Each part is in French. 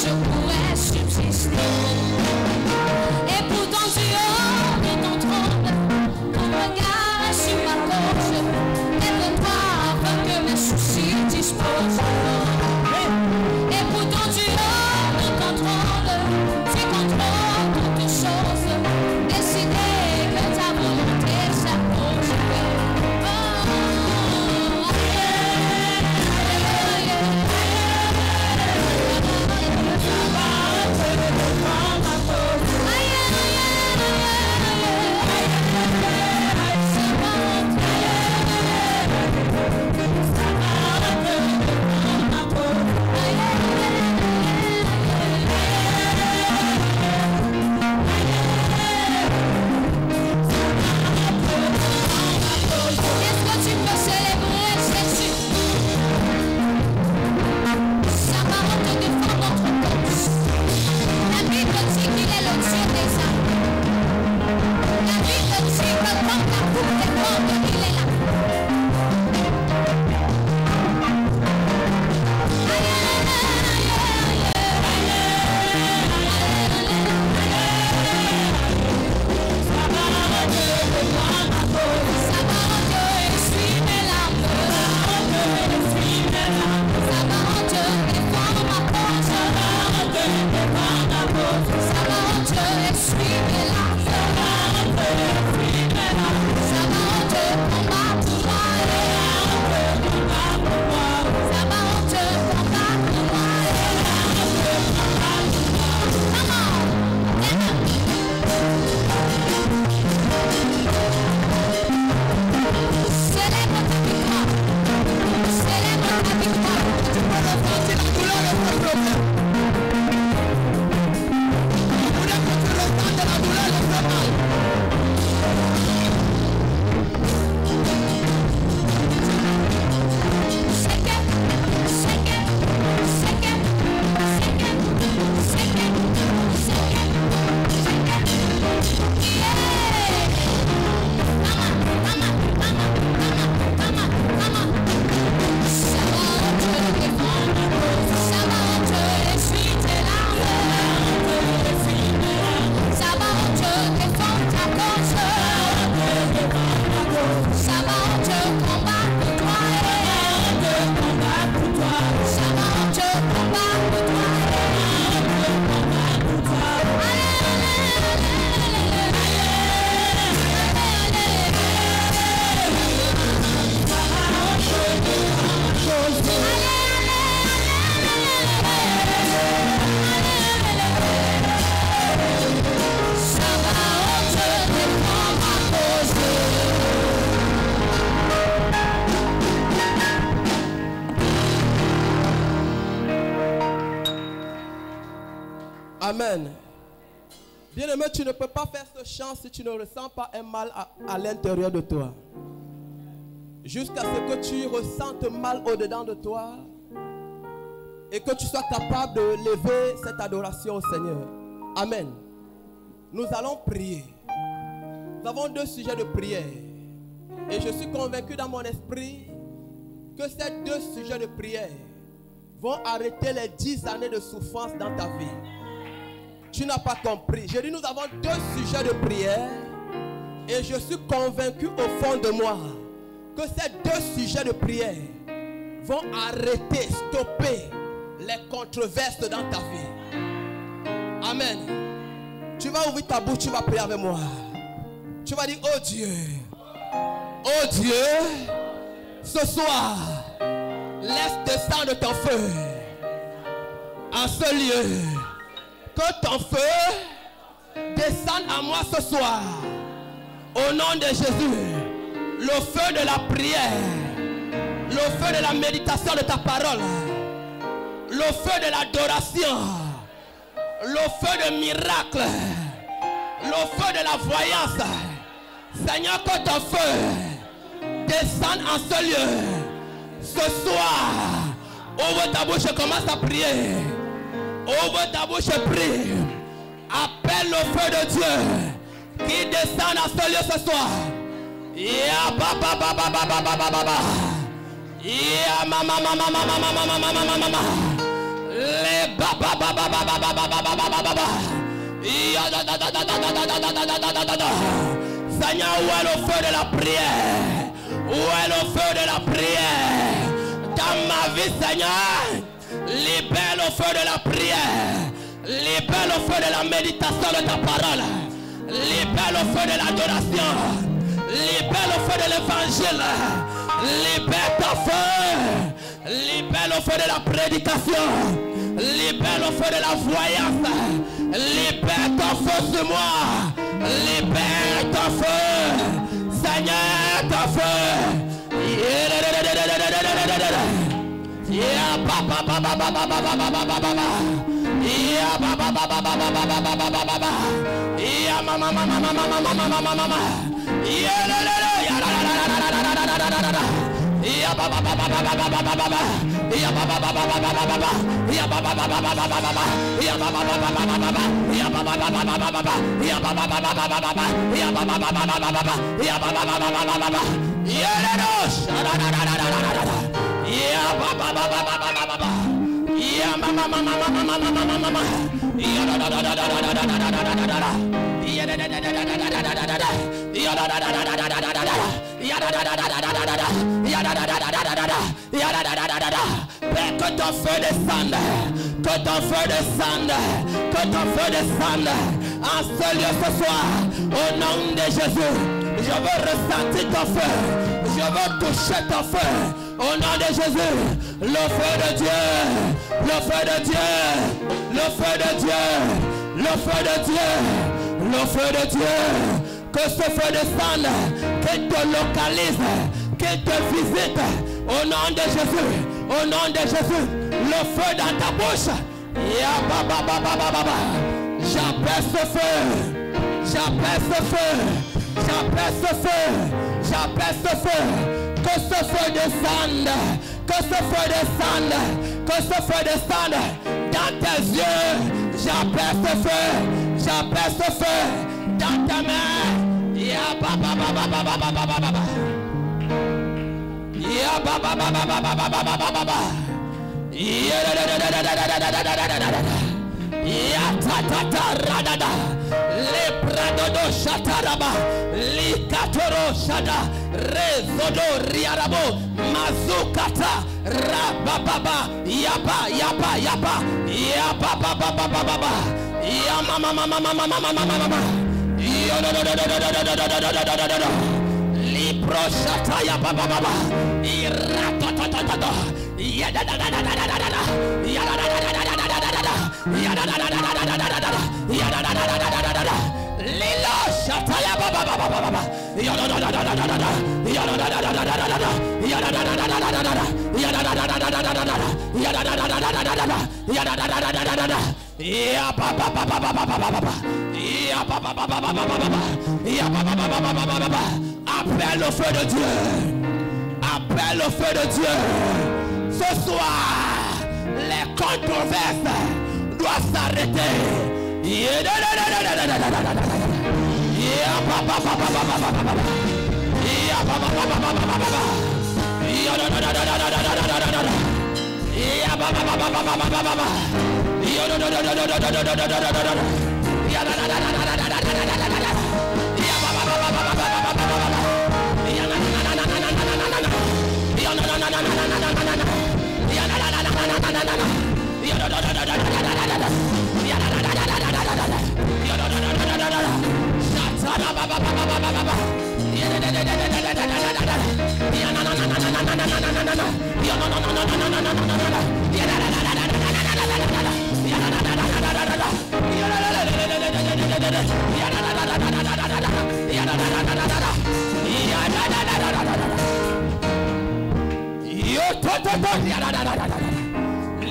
je pourrais subsister. Et pourtant tu as de ton trône, ton regard sur ma cause. Lève-toi afin que mes soucis disposent. Et pourtant tu as de ton trône, tu contrôles toutes choses. Décidé que ta volonté s'impose. Amen. Bien-aimé, tu ne peux pas faire ce chant si tu ne ressens pas un mal à l'intérieur de toi. Jusqu'à ce que tu ressentes mal au-dedans de toi et que tu sois capable de lever cette adoration au Seigneur. Amen. Nous allons prier. Nous avons 2 sujets de prière. Et je suis convaincu dans mon esprit que ces 2 sujets de prière vont arrêter les 10 années de souffrance dans ta vie. Tu n'as pas compris. J'ai dit nous avons 2 sujets de prière. Et je suis convaincu au fond de moi que ces 2 sujets de prière vont arrêter, stopper les controverses dans ta vie. Amen. Tu vas ouvrir ta bouche, tu vas prier avec moi. Tu vas dire, oh Dieu, ce soir, laisse descendre ton feu en ce lieu. Que ton feu descende à moi ce soir. Au nom de Jésus. Le feu de la prière. Le feu de la méditation de ta parole. Le feu de l'adoration. Le feu de miracle. Le feu de la voyance. Seigneur, que ton feu descende en ce lieu. Ce soir, ouvre ta bouche et commence à prier. Ouvre ta bouche et prie. Appelle le feu de Dieu qui descend à ce lieu ce soir. Ya baba baba baba baba baba. Ya mama mama mama mama mama mama. Les baba baba baba baba baba baba. Seigneur, où est le feu de la prière? Où est le feu de la prière? Dans ma vie, Seigneur, libère le feu de la prière. Libère le feu de la méditation de ta parole. Libère le feu de l'adoration. Libère le feu de l'évangile. Libère ton feu. Libère le feu de la prédication. Libère le feu de la voyance. Libère ton feu sur moi. Libère ton feu. Seigneur, ton feu. Yeah, papa, papa, papa, papa, papa, papa. Yeah, papa, papa, papa, papa, papa, papa. Yeah, mama, mama, mama, mama, mama, mama. Yeah, la, la, la, yeah, la, la, la, la, la, la, la, la, la. Yeah, papa, papa, papa, papa, papa, papa. Yeah, papa, papa, papa, papa, papa. Yeah, papa, papa, papa, papa, papa. Yeah, papa, papa, papa, papa. Yeah, papa, papa, papa, papa. Yeah, papa, papa, papa, papa. Yeah, papa, papa, papa, papa. Yeah, papa, papa, papa, papa. Yeah, la, la, la, la, la, la, la, la. Yeah, papa, papa, papa, papa. Yeah, mama, mama, mama, mama, mama, mama. Yeah, da, da, da, da, da, da, da, da, da, da, da. Yeah, da, da, da, da, da, da, da, da, da. Yeah, da, da, da, da, da, da, da, da, da. Yeah, da, da, da, da, da, da, da, da. Yeah, da, da, da, da, da, da, da. Yeah, da, da, da, da, da, da. Père, que ton feu descende, que ton feu descende, que ton feu descende en ce lieu ce soir, au nom de Jésus. Je veux ressentir ton feu, je veux toucher ton feu, au nom de Jésus. Le feu de Dieu, le feu de Dieu, le feu de Dieu, le feu de Dieu, le feu de Dieu. Que ce feu descende, qu'il te localise, qu'il te visite, au nom de Jésus, au nom de Jésus. Le feu dans ta bouche. Ya baba baba baba. J'appelle ce feu, j'appelle ce feu, j'appelle ce feu, j'appelle ce feu. Que ce feu descende, que ce feu descende, que ce feu descende dans tes yeux. J'appelle ce feu, j'appelle ce feu dans ta main. Ya baba baba baba baba baba. Ya baba baba baba baba baba. Ya da da da da da da da da da da. Ya ta ta ta ra da da. Le prado do shataraba. Li katoro shada. Rezodo riarabo. Mazukata. Rababa. Yaba yaba yaba. Yaba baba baba baba. Ya mama mama mama mama mama. Ya da da da da da da da da da da da. Libro shataya baba baba. Iratatatada. Ya da da da da da da da. Ya da da da da da da da da. Ya da da da da da da da da. Ya da da da da da da da. Lila shataya baba baba baba. Ya da da da da da da. Ya da da da da da da. Ya da da da da da da. Ya da da da da da da. Ya da da da da da da. Ya da da da da da da. Ya baba baba baba baba. Ya baba baba baba baba. Ya baba baba baba baba. Appelle le feu de Dieu. Appelle le feu de Dieu. Ce soir, les controverses doivent s'arrêter.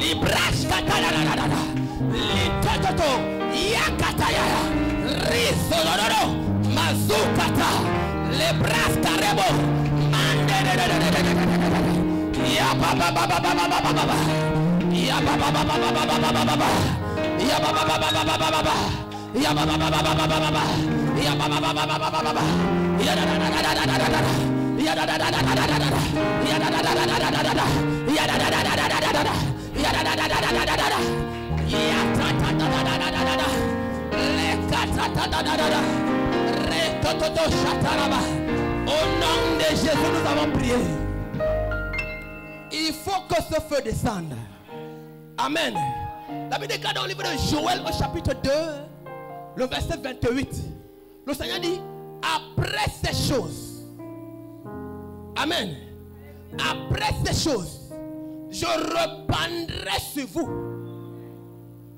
Librash katana litoto yakataya risodoro mazukata lebras karebo mande ya baba baba baba baba ya baba baba baba baba ya baba baba baba baba ya baba baba baba baba ya baba baba baba baba ya da da da da da da ya da da da da da da ya da da da da da da ya da da da da da da ya da da da da da da Au nom de Jésus, nous avons prié. Il faut que ce feu descende. Amen. La Bible déclare dans le livre de Joël au chapitre 2, le verset 28. Le Seigneur dit, après ces choses, amen, après ces choses, je répandrai sur vous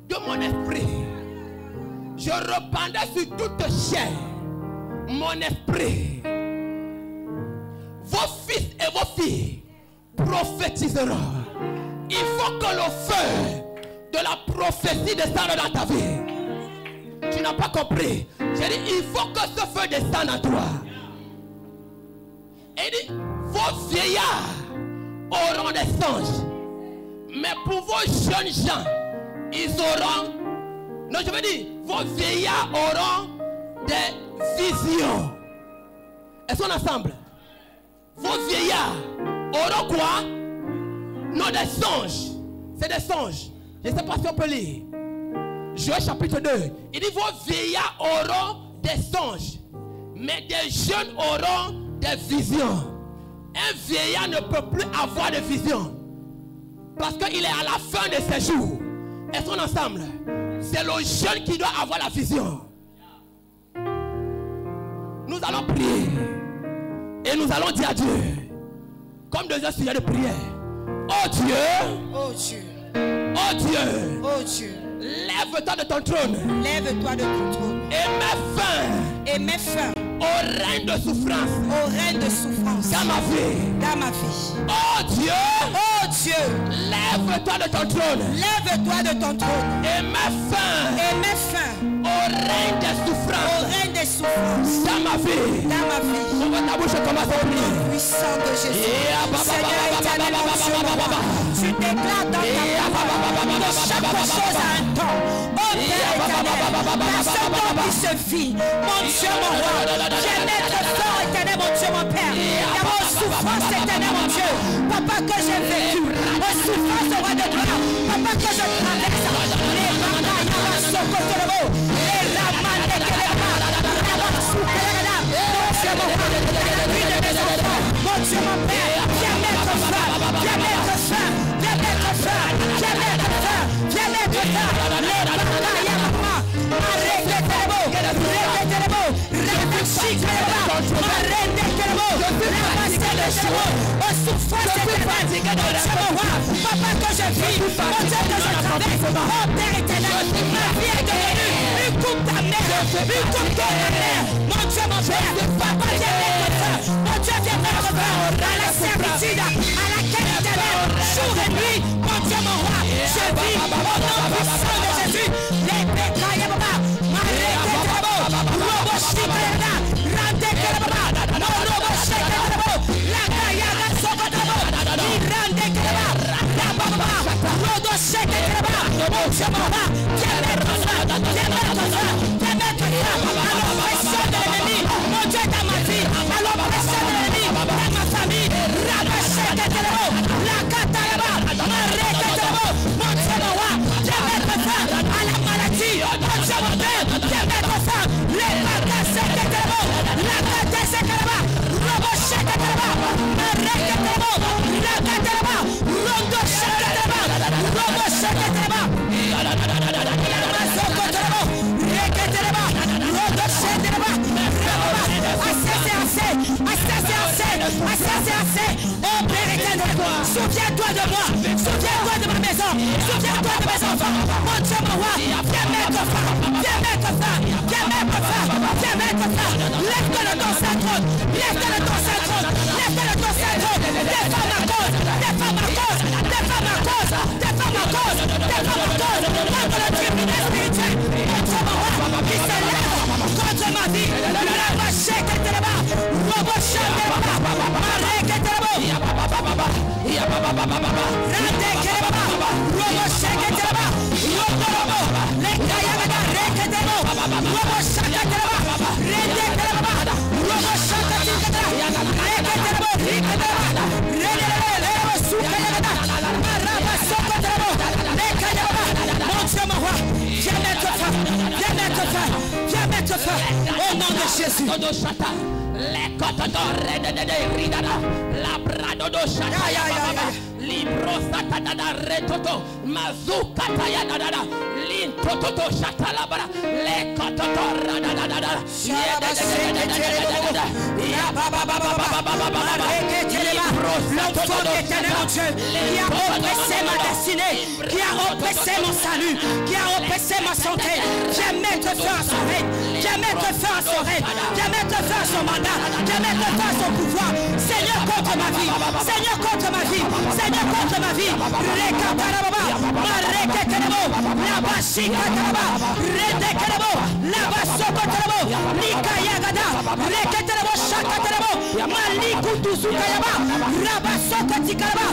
de mon esprit. Je répandrai sur toute chair mon esprit. Vos fils et vos filles prophétiseront. Il faut que le feu de la prophétie descende dans ta vie. Tu n'as pas compris. J'ai dit, il faut que ce feu descende en toi. Et il dit, vos vieillards auront des songes. Mais pour vos jeunes gens, ils auront... Non, je veux dire, vos vieillards auront des visions. Est-ce qu'on est ensemble? Vos vieillards auront quoi? Non, des songes. C'est des songes. Je ne sais pas si on peut lire. Joël chapitre 2. Il dit, vos vieillards auront des songes. Mais des jeunes auront des visions. Un vieillard ne peut plus avoir de vision. Parce qu'il est à la fin de ses jours. Est-ce qu'on est ensemble? C'est le jeune qui doit avoir la vision. Nous allons prier. Et nous allons dire à Dieu, comme deux sujets de prière. Oh Dieu. Oh Dieu. Oh Dieu. Oh Dieu. Lève-toi de ton trône. Lève-toi de ton trône. Et mets fin. Et mets fin au règne de souffrance. Au règne de souffrance. Dans ma vie. Dans ma vie. Oh Dieu. Oh Dieu. Lève-toi de ton trône. Lève-toi de ton trône. Et mets fin. Et mets fin au règne des souffrances. Au règne des souffrances. Dans ma vie. Dans ma vie. Ouvre ta bouche et commence à prier. Puissant de Jésus. Seigneur éternel, mon Dieu, mon roi. Tu déclares dans ta parole que chaque chose a un temps. Oh Père éternel, dans ce temps qui se vit, mon Dieu, mon roi, j'aime être fort éternel, mon Dieu, mon Père. Et aux souffrances éternel, mon Dieu. Papa, que j'ai vécu, aux souffrances, roi de gloire. Papa, que je traverse les Ramaya, Sokotorebo, les Ramane, mon Dieu, mon Père, viens mettre fin, viens mettre fin, viens mettre fin, viens mettre fin, viens mettre fin. Les batailles à moi, arrêtez-les-vous, arrêtez-les-vous, rafraîchissez-les-vous, arrêtez-les-vous, ramassez-les-vous, au souffrance éternel, mon Dieu, mon roi, papa que je vis, mon Dieu que je traverse, oh Père éternel, ma vie est devenue une coupe d'amère, une coupe d'amère, mon Dieu, mon Père, papa viens mettre fin, mon Dieu viens mettre fin à la servitude, à laquelle éternel, jour et nuit, mon Dieu, mon roi, je vis au nom puissant de Jésus, les pécailles, papa, arrêtez-les-vous, robo chikalena, rendez-les-vous, mon robo chikalena, la gaïa, sokotabo, rendez-les-vous, la papa, robo chikalena, mon Dieu, mon roi, viens mettre fin, viens mettre fin, viens mettre fin à l'oppression de l'ennemi, mon Dieu, dans ma vie, à l'oppression de l'ennemi, dans ma famille, rabachetez-les-vous, la katalaba, arrêtez-les-vous, mon Dieu, mon roi, viens mettre fin à la maladie, mon Dieu, mon Père, viens mettre fin, les batailles-vous, la bataille-là, robochetez-les-vous, arrêtez-les-vous, la katalaba, robochetez-les-vous, robochetez-les-vous, oh Père éternel, souviens-toi de moi, souviens-toi de ma maison, souviens-toi de mes enfants, mon Dieu, mon roi, viens mettre fin, viens mettre fin, viens mettre fin, viens mettre fin, lève-toi de ton Saint-Trône, lève-toi de ton Saint-Trône, lève-toi de ton Saint-Trône, défends ma cause, défends ma cause, défends ma cause, défends ma cause, défends ma cause, contre le tribunal spirituel, mon Dieu, mon roi, qui se lève contre ma vie, rabachetez-les-vous, robochetez-les-vous, arrêtez-les-vous, mon Dieu, mon roi, viens feu. Au nom de Jésus. Libro satadada retoto mazuka tayadada lintoto shatalabara le kototo radadada l'enfant éternel mon Dieu qui a oppressé ma destinée, qui a oppressé mon salut, qui a oppressé ma santé, je mets feu à son règne, je mets feu à son règne, je mets feu à son mandat, je mets feu à son pouvoir. Seigneur, contre ma vie, Seigneur, contre ma vie, Seigneur, contre ma vie. Rekatarababa, Mareketerebo, Labashikataraba, Redekerebo, Labasokoterebo, Nikayagada, Reketerebo, Shakaterebo, Malikutuzukayaba, Rabasokotikaraba,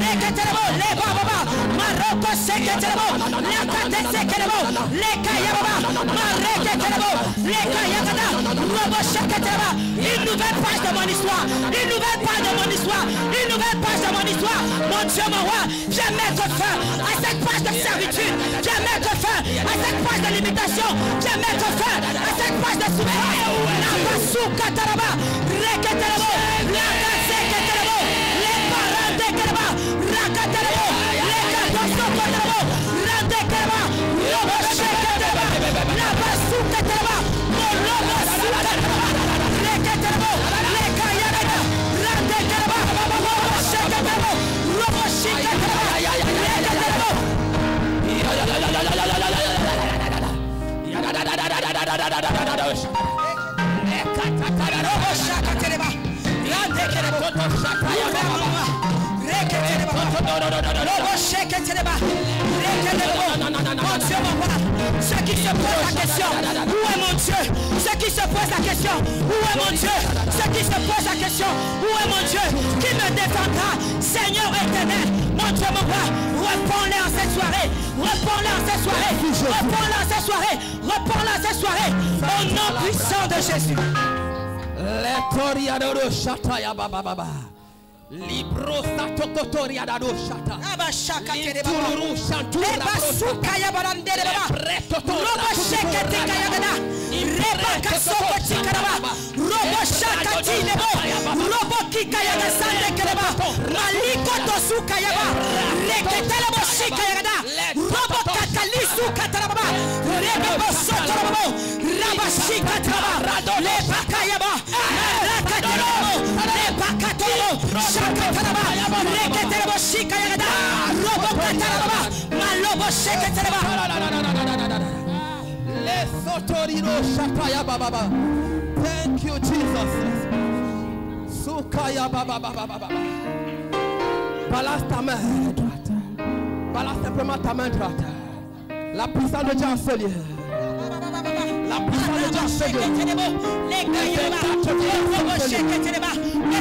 Reketerebo, Lebababa, Maroko Seketerebo, Lakatesekerebo, Lekayababa, Mareketerebo, Lekayagada, Robo Shakatereba. Une nouvelle page de mon histoire, une nouvelle page de mon histoire, une nouvelle page de mon histoire. Mon Dieu, mon roi, je vais mettre fin à cette page de servitude, je vais mettre fin à cette page de limitation, je vais mettre fin à cette page de souffrance. La basuka taraba, reketerebo, la kaseketerebo, les parents de kereba, rakaterebo, les kadosokoterebo, randekereba, robo sheketereba, la basuka taraba, molobo sukatereba, reketerebo, les kayarega, randekereba, robo sheketerebo, robo sheketereba, reketerebo. Mon Dieu, mon roi, ceux qui se posent la question, où est mon Dieu? Ceux qui se posent la question, où est mon Dieu? Ceux qui se posent la question, où est mon Dieu? Qui me défendra? Seigneur éternel, mon Dieu, mon roi, réponds-les en cette soirée, réponds-les en cette soirée, réponds-les en cette soirée, réponds-les en cette soirée, au nom puissant de Jésus. Le Toriadoro Shataya Baba Baba. Libro Satokotoria Dado Shata. Abashaka Tururu Shantura. Ebasukaya barandere baba. Robo shekete kayagada. Rebaka soko tikaraba. Robo shaka tinebo. Robo kikayaga sande kereba. Maliko tosuka yaba. Reketelebo shikayagada. Robo katalisu kataraba. Rebebo sotorabo. Rabashika traba. Lebaka yaba. Rakaterebo. Lebaka tolo. Shakataraba. Reketelebo shikayagada. Robo kataraba. Malobo sheketeleba. Thank you, Jesus. Sukaya Baba Baba Baba. Balance ta main droite. Balance simplement ta main droite. La puissance de Dieu enseigne. La puissance de Dieu enseigne. Le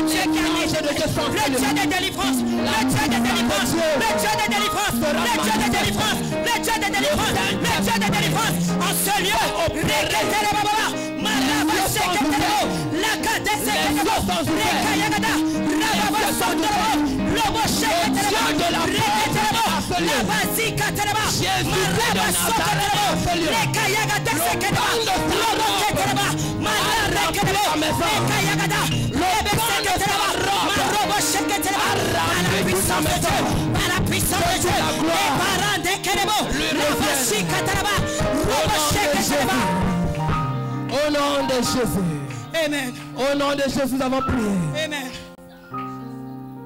Dieu qui a le Dieu de délivrance, le Dieu de délivrance, le Dieu de délivrance, le Dieu de délivrance, le Dieu de délivrance, le Dieu de délivrance. En ce lieu, la au nom de Jésus. Amen. Au nom de Jésus, nous avons prié. Amen.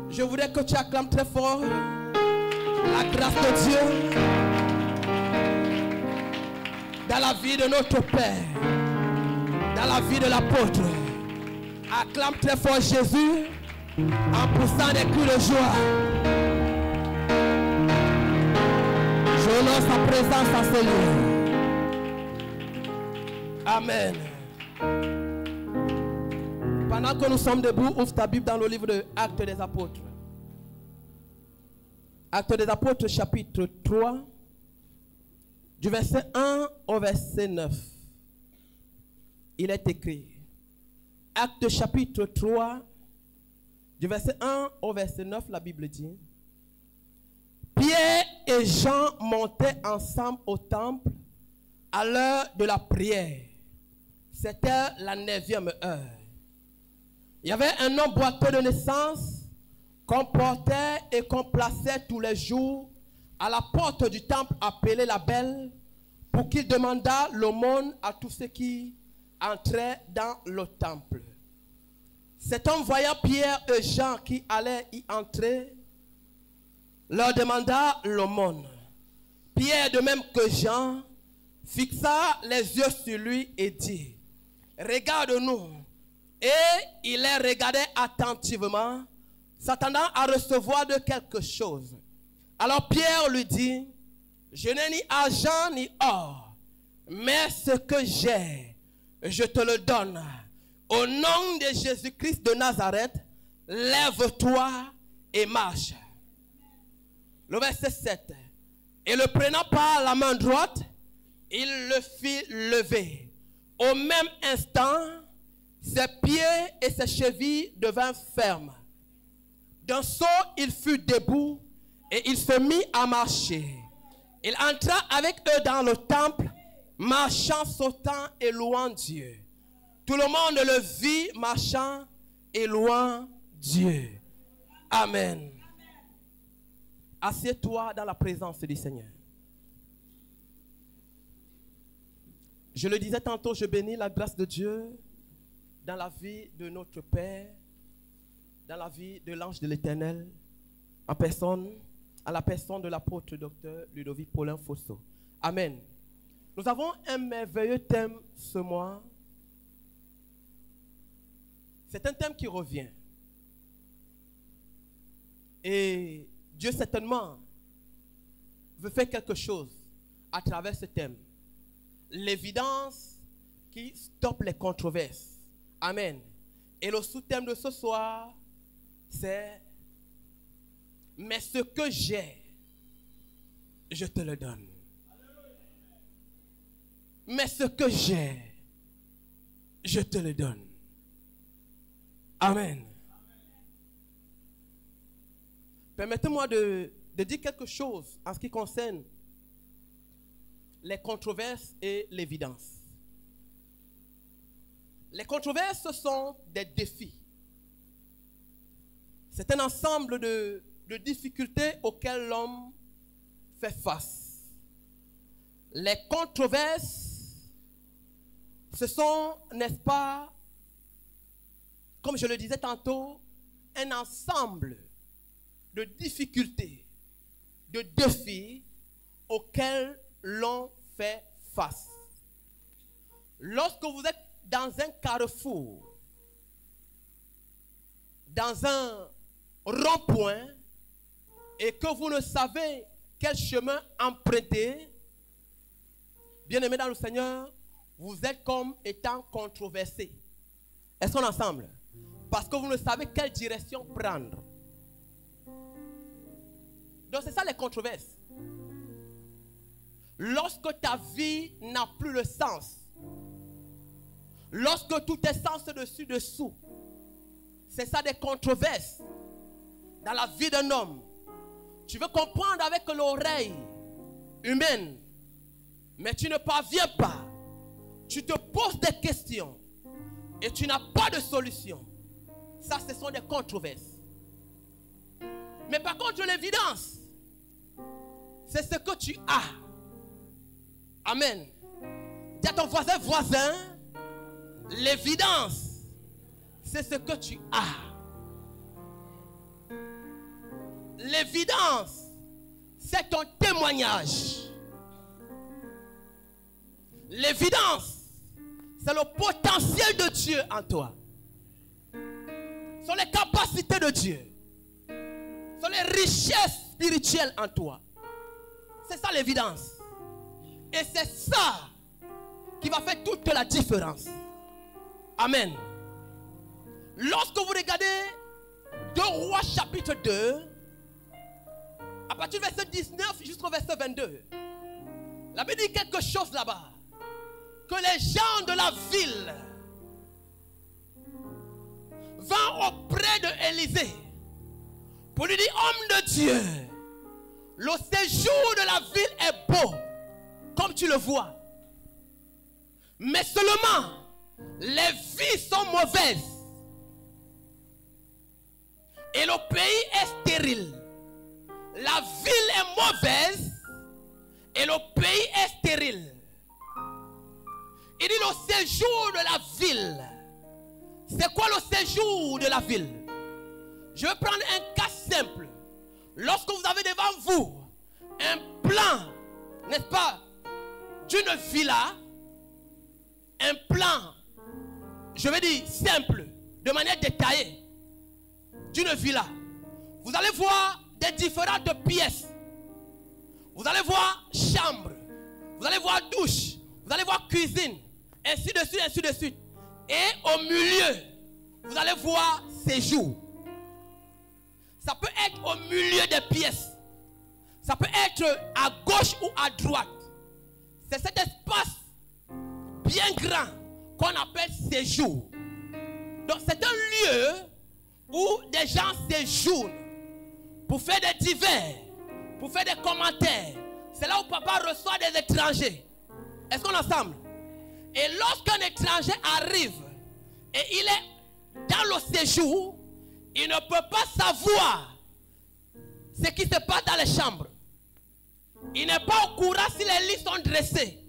Je voudrais que tu acclames très fort la grâce de Dieu dans la vie de notre Père, dans la vie de l'apôtre. Acclame très fort Jésus en poussant des cris de joie. J'honore sa présence en ce lieu. Amen. Pendant que nous sommes debout, ouvre ta Bible dans le livre de Actes des Apôtres. Actes des Apôtres, chapitre 3, du verset 1 au verset 9. Il est écrit. Actes chapitre 3, du verset 1 au verset 9, la Bible dit: Pierre et Jean montaient ensemble au temple à l'heure de la prière, C'était la 9e heure. Il y avait un homme boiteux de naissance qu'on portait et qu'on plaçait tous les jours à la porte du temple appelé la Belle pour qu'il demandât l'aumône à tous ceux qui entraient dans le temple. Cet homme, voyant Pierre et Jean qui allaient y entrer, leur demanda l'aumône. Pierre, de même que Jean, fixa les yeux sur lui et dit, « Regarde-nous. » Et il les regardait attentivement, s'attendant à recevoir de quelque chose. Alors Pierre lui dit, « Je n'ai ni argent ni or, mais ce que j'ai, je te le donne. Au nom de Jésus-Christ de Nazareth, lève-toi et marche. » Le verset 7. Et le prenant par la main droite, il le fit lever. Au même instant, ses pieds et ses chevilles devinrent fermes. D'un saut, il fut debout et il se mit à marcher. Il entra avec eux dans le temple, marchant, sautant et louant Dieu. Tout le monde le vit marchant et louant Dieu. Amen. Assieds-toi dans la présence du Seigneur. Je le disais tantôt, je bénis la grâce de Dieu dans la vie de notre Père, dans la vie de l'ange de l'Éternel, à la personne de l'apôtre docteur Ludovic Paulin Fosso. Amen. Nous avons un merveilleux thème ce mois. C'est un thème qui revient. Et Dieu certainement veut faire quelque chose à travers ce thème. L'évidence qui stoppe les controverses. Amen. Et le sous-thème de ce soir, c'est « Mais ce que j'ai, je te le donne. » Mais ce que j'ai, je te le donne. Amen. Permettez-moi de dire quelque chose en ce qui concerne les controverses et l'évidence. Les controverses, ce sont des défis. C'est un ensemble de difficultés auxquelles l'homme fait face. Les controverses, ce sont, n'est-ce pas, comme je le disais tantôt, un ensemble de difficultés, de défis auxquels l'on fait face. Lorsque vous êtes dans un carrefour, dans un rond-point, et que vous ne savez quel chemin emprunter, bien-aimés dans le Seigneur, vous êtes comme étant controversés. Est-ce qu'on est ensemble? Parce que vous ne savez quelle direction prendre. Donc c'est ça les controverses. Lorsque ta vie n'a plus le sens, lorsque tout est sens dessus-dessous, c'est ça des controverses dans la vie d'un homme. Tu veux comprendre avec l'oreille humaine, mais tu ne parviens pas. Tu te poses des questions et tu n'as pas de solution. Ça, ce sont des controverses. Mais par contre, l'évidence, c'est ce que tu as. Amen. Dis à ton voisin, l'évidence, c'est ce que tu as. L'évidence, c'est ton témoignage. L'évidence, c'est le potentiel de Dieu en toi. Ce sont les capacités de Dieu. Ce sont les richesses spirituelles en toi. C'est ça l'évidence. Et c'est ça qui va faire toute la différence. Amen. Lorsque vous regardez 2 Rois chapitre 2, à partir du verset 19 jusqu'au verset 22, la Bible dit quelque chose là-bas. Que les gens de la ville vinrent auprès d'Élisée pour lui dire, homme de Dieu, le séjour de la ville est beau, comme tu le vois. Mais seulement, les vies sont mauvaises. Et le pays est stérile. La ville est mauvaise et le pays est stérile. Il dit le séjour de la ville. C'est quoi le séjour de la ville? Je vais prendre un cas simple. Lorsque vous avez devant vous un plan, n'est-ce pas, d'une villa, un plan, je vais dire simple, de manière détaillée, d'une villa, vous allez voir des différentes pièces. Vous allez voir chambre, vous allez voir douche, vous allez voir cuisine, ainsi de suite, ainsi de suite. Et au milieu, vous allez voir séjour. Ça peut être au milieu des pièces. Ça peut être à gauche ou à droite. C'est cet espace bien grand qu'on appelle séjour. Donc c'est un lieu où des gens séjournent pour faire des divers, pour faire des commentaires. C'est là où papa reçoit des étrangers. Est-ce qu'on est ensemble? Et lorsqu'un étranger arrive et il est dans le séjour, il ne peut pas savoir ce qui se passe dans les chambres. Il n'est pas au courant si les lits sont dressés.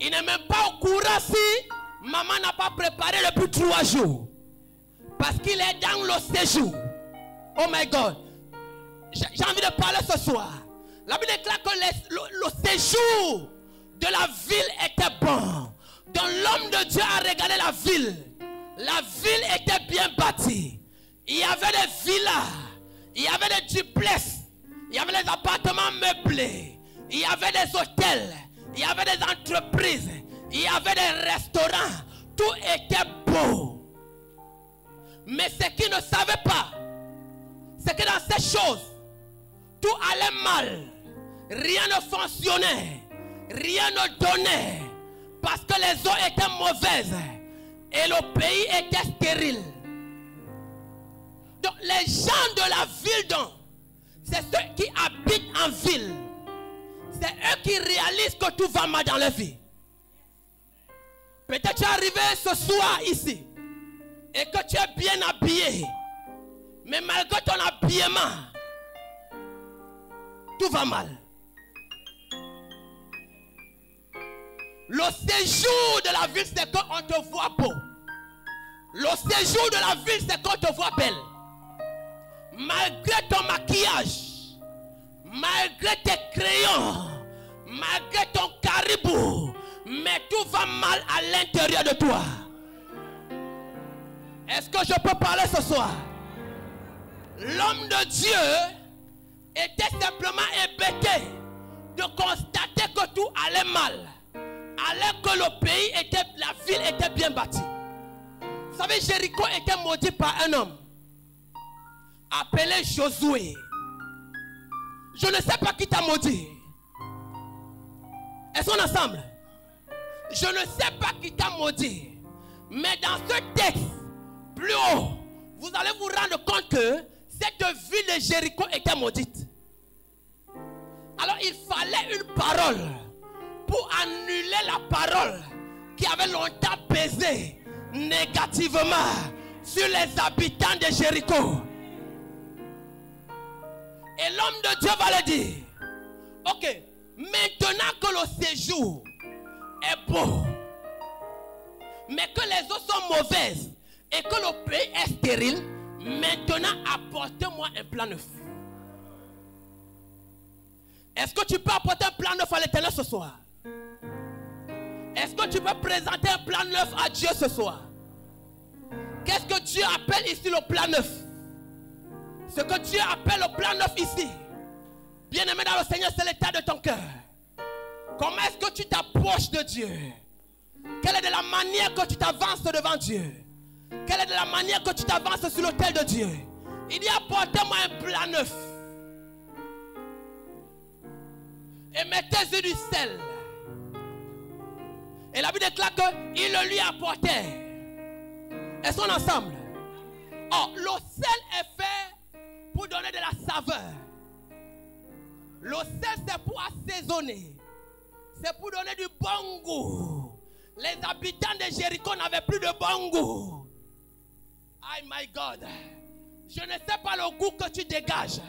Il n'est même pas au courant si maman n'a pas préparé depuis 3 jours. Parce qu'il est dans le séjour. Oh my God. J'ai envie de parler ce soir. La Bible déclare que le séjour de la ville était bon. Donc l'homme de Dieu a regardé la ville. La ville était bien bâtie. Il y avait des villas. Il y avait des duplex. Il y avait des appartements meublés. Il y avait des hôtels. Il y avait des entreprises. Il y avait des restaurants. Tout était beau. Mais ce qu'ils ne savaient pas, c'est que dans ces choses, tout allait mal. Rien ne fonctionnait. Rien ne donnait. Parce que les eaux étaient mauvaises. Et le pays était stérile. Donc les gens de la ville, donc, c'est ceux qui habitent en ville. C'est eux qui réalisent que tout va mal dans leur vie. Peut-être tu es arrivé ce soir ici et que tu es bien habillé. Mais malgré ton habillement, tout va mal. Le séjour de la ville, c'est qu'on te voit beau. Le séjour de la ville, c'est qu'on te voit belle. Malgré ton maquillage, malgré tes crayons, malgré ton caribou, mais tout va mal à l'intérieur de toi. Est-ce que je peux parler ce soir? L'homme de Dieu était simplement hébété de constater que tout allait mal, alors que le pays était, la ville était bien bâtie. Vous savez, Jéricho était maudit par un homme appelé Josué. Je ne sais pas qui t'a maudit. Est-ce qu'on est ensemble? Je ne sais pas qui t'a maudit. Mais dans ce texte, plus haut, vous allez vous rendre compte que cette ville de Jéricho était maudite. Alors il fallait une parole pour annuler la parole qui avait longtemps pesé négativement sur les habitants de Jéricho. Et l'homme de Dieu va le dire. Ok, maintenant que le séjour est beau, mais que les eaux sont mauvaises et que le pays est stérile, maintenant apportez-moi un plan neuf. Est-ce que tu peux apporter un plan neuf à l'Éternel ce soir? Est-ce que tu peux présenter un plan neuf à Dieu ce soir? Qu'est-ce que Dieu appelle ici le plan neuf? Ce que Dieu appelle le plan neuf ici, bien-aimé dans le Seigneur, c'est l'état de ton cœur. Comment est-ce que tu t'approches de Dieu? Quelle est de la manière que tu t'avances devant Dieu? Quelle est de la manière que tu t'avances sur l'autel de Dieu? Il dit apportez-moi un plan neuf. Et mettez-y du sel. Et la Bible déclare qu'il le lui apportait. Est-ce qu'on est ensemble? Oh, le sel est fait pour donner de la saveur. Le sel, c'est pour assaisonner. C'est pour donner du bon goût. Les habitants de Jéricho n'avaient plus de bon goût. Oh my God. Je ne sais pas le goût que tu dégages.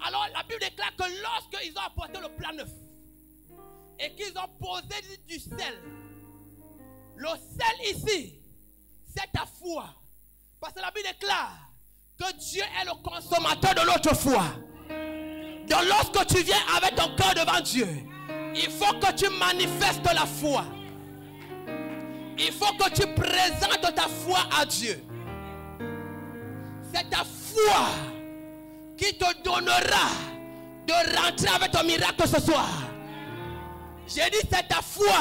Alors la Bible déclare que lorsqu'ils ont apporté le plat neuf et qu'ils ont posé du sel, le sel ici, c'est ta foi. Parce que la Bible déclare que Dieu est le consommateur de notre foi. Donc lorsque tu viens avec ton cœur devant Dieu, il faut que tu manifestes la foi. Il faut que tu présentes ta foi à Dieu. C'est ta foi qui te donnera de rentrer avec ton miracle ce soir. J'ai dit c'est ta foi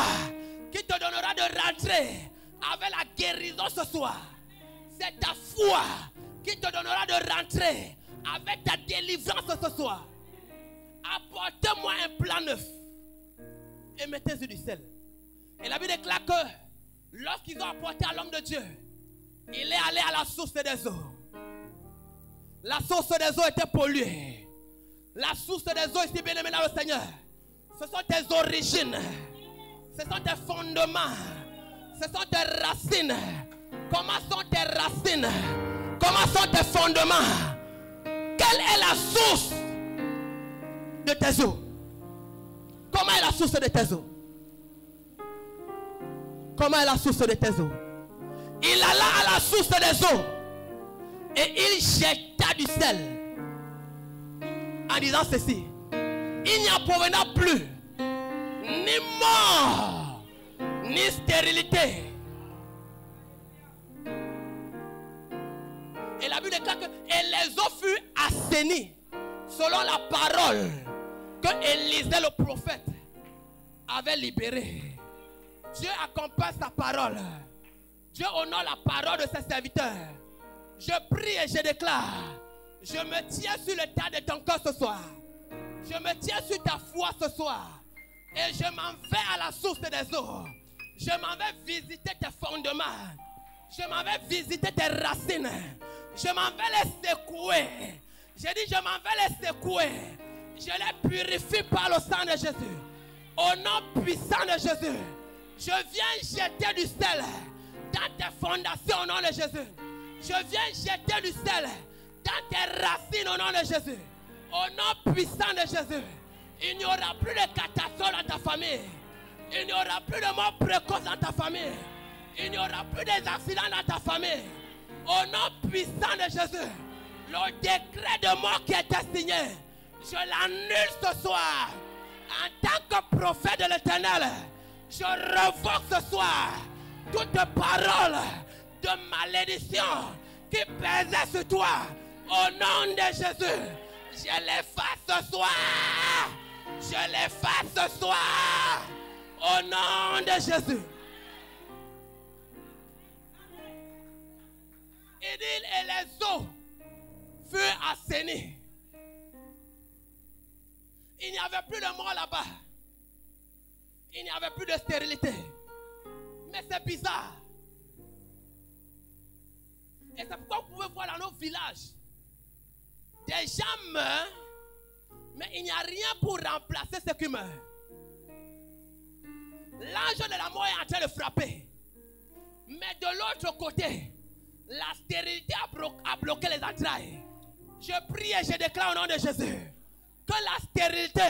qui te donnera de rentrer avec la guérison ce soir. C'est ta foi qui te donnera de rentrer avec ta délivrance ce soir. Apportez-moi un plat neuf et mettez-y du sel. Et la Bible déclare que lorsqu'ils ont apporté à l'homme de Dieu, il est allé à la source des eaux. La source des eaux était polluée. La source des eaux ici, bien aimé dans le Seigneur, ce sont tes origines, ce sont tes fondements, ce sont tes racines. Comment sont tes racines? Comment sont tes fondements? Quelle est la source de tes eaux? Comment est la source de tes eaux? Comment est la source de tes eaux? Il alla à la source des eaux et il jeta du sel en disant ceci: il n'y en proviendra plus ni mort ni stérilité. Et la Bible déclare que et les eaux furent assainies selon la parole que Élisée le prophète avait libérée. Dieu accompagne sa parole. Dieu honore la parole de ses serviteurs. Je prie et je déclare: je me tiens sur le tas de ton corps ce soir. Je me tiens sur ta foi ce soir. Et je m'en vais à la source des eaux. Je m'en vais visiter tes fondements. Je m'en vais visiter tes racines. Je m'en vais les secouer. J'ai dit je m'en vais les secouer. Je les purifie par le sang de Jésus. Au nom puissant de Jésus. Je viens jeter du sel dans tes fondations au nom de Jésus. Je viens jeter du sel dans tes racines au nom de Jésus. Au nom puissant de Jésus. Il n'y aura plus de catastrophe dans ta famille. Il n'y aura plus de mort précoce dans ta famille. Il n'y aura plus d'accidents dans ta famille. Au nom puissant de Jésus. Le décret de mort qui était signé, je l'annule ce soir. En tant que prophète de l'Éternel, je revoque ce soir toute parole de malédiction qui pesait sur toi. Au nom de Jésus, je l'efface ce soir. Je l'efface ce soir. Au nom de Jésus. Il dit et les eaux furent assainies. Il n'y avait plus de mort là-bas. Il n'y avait plus de stérilité. Mais c'est bizarre. Et c'est pourquoi vous pouvez voir dans nos villages, des gens meurent, mais il n'y a rien pour remplacer ceux qui meurent. L'ange de la mort est en train de frapper. Mais de l'autre côté, la stérilité a bloqué les entrailles. Je prie et je déclare au nom de Jésus que la stérilité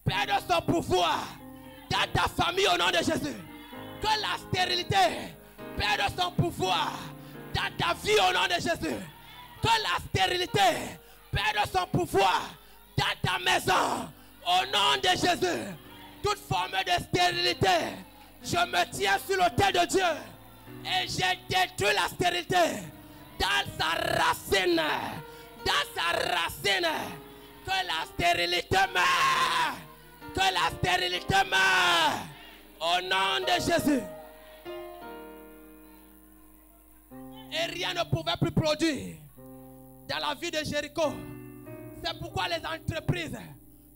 perde son pouvoir dans ta famille au nom de Jésus. Que la stérilité perde son pouvoir dans ta vie au nom de Jésus. Que la stérilité perde son pouvoir dans ta maison au nom de Jésus. Toute forme de stérilité, je me tiens sur l'autel de Dieu et je détruis la stérilité dans sa racine. Dans sa racine. Que la stérilité meure. Que la stérilité meure. Au nom de Jésus. Et rien ne pouvait plus produire dans la vie de Jéricho. C'est pourquoi les entreprises